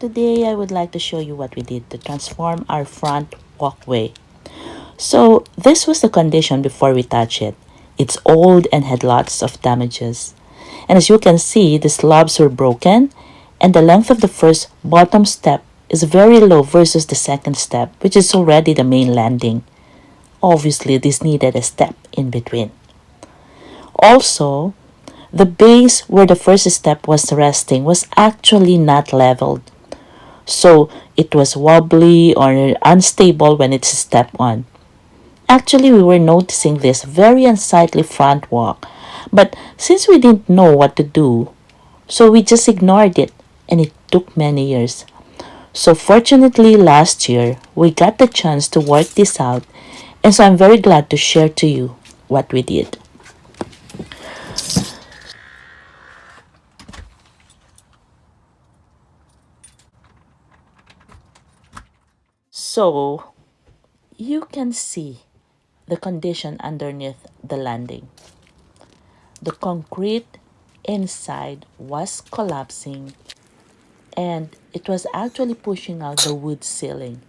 today I would like to show you what we did to transform our front walkway. So this was the condition before we touch it. It's old and had lots of damages. And as you can see, the slabs were broken and the length of the first bottom step is very low versus the second step, which is already the main landing. Obviously, this needed a step in between. Also, the base where the first step was resting was actually not leveled. So it was wobbly or unstable when it's stepped on. Actually, we were noticing this very unsightly front walk, but since we didn't know what to do, so we just ignored it, and it took many years. So fortunately, last year, we got the chance to work this out, and so I'm very glad to share to you what we did. So you can see the condition underneath the landing. The concrete inside was collapsing and it was actually pushing out the wood ceiling.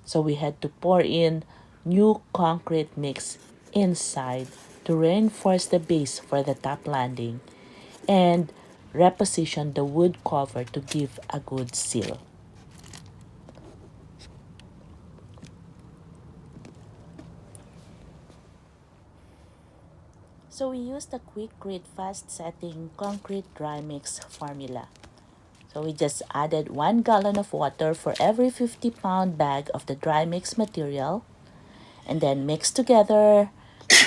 So we had to pour in new concrete mix inside to reinforce the base for the top landing and reposition the wood cover to give a good seal. So we used a quick grit fast setting concrete dry mix formula. So we just added 1 gallon of water for every 50-pound bag of the dry mix material and then mix together,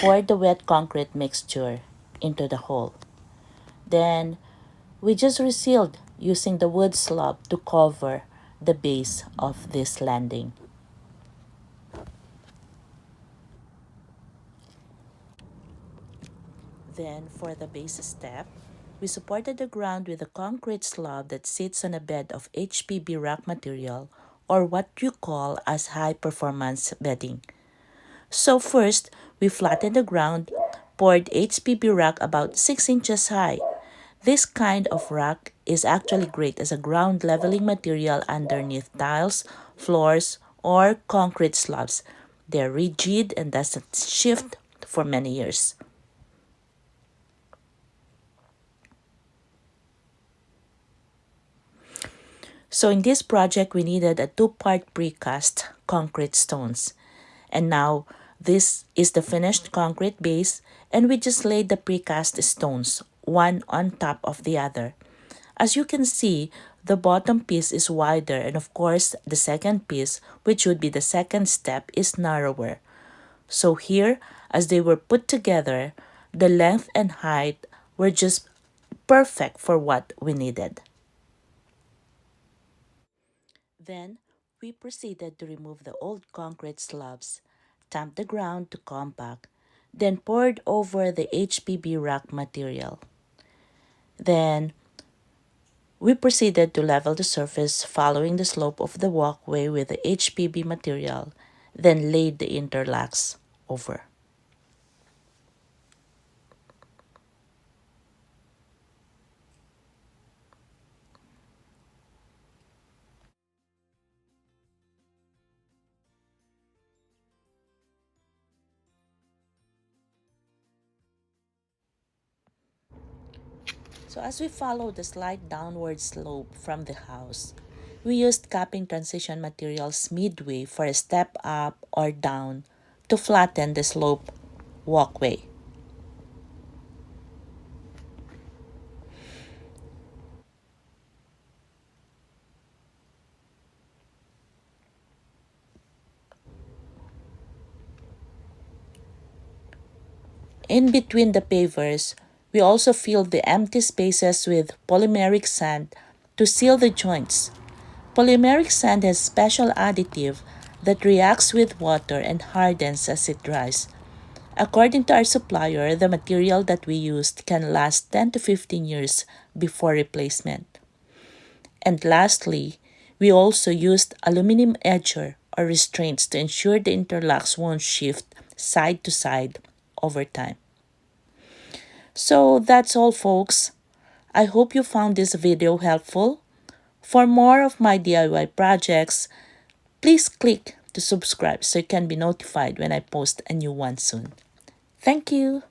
pour the wet concrete mixture into the hole. Then we just resealed using the wood slab to cover the base of this landing. Then for the base step, we supported the ground with a concrete slab that sits on a bed of HPB rock material or what you call as high performance bedding. So first, we flattened the ground, poured HPB rock about 6 inches high. This kind of rock is actually great as a ground leveling material underneath tiles, floors, or concrete slabs. They're rigid and doesn't shift for many years. So in this project, we needed a two-part precast concrete stones. And now this is the finished concrete base and we just laid the precast stones, one on top of the other. As you can see, the bottom piece is wider and of course the second piece, which would be the second step, is narrower. So here, as they were put together, the length and height were just perfect for what we needed. Then we proceeded to remove the old concrete slabs, tamped the ground to compact, then poured over the HPB rock material. Then we proceeded to level the surface following the slope of the walkway with the HPB material, then laid the interlocks over. So as we followed the slight downward slope from the house, we used capping transition materials midway for a step up or down to flatten the slope walkway. In between the pavers, we also filled the empty spaces with polymeric sand to seal the joints. Polymeric sand has special additive that reacts with water and hardens as it dries. According to our supplier, the material that we used can last 10 to 15 years before replacement. And lastly, we also used aluminum edger or restraints to ensure the interlocks won't shift side to side over time. So that's all, folks. I hope you found this video helpful. For more of my DIY projects, please click to subscribe so you can be notified when I post a new one soon. Thank you!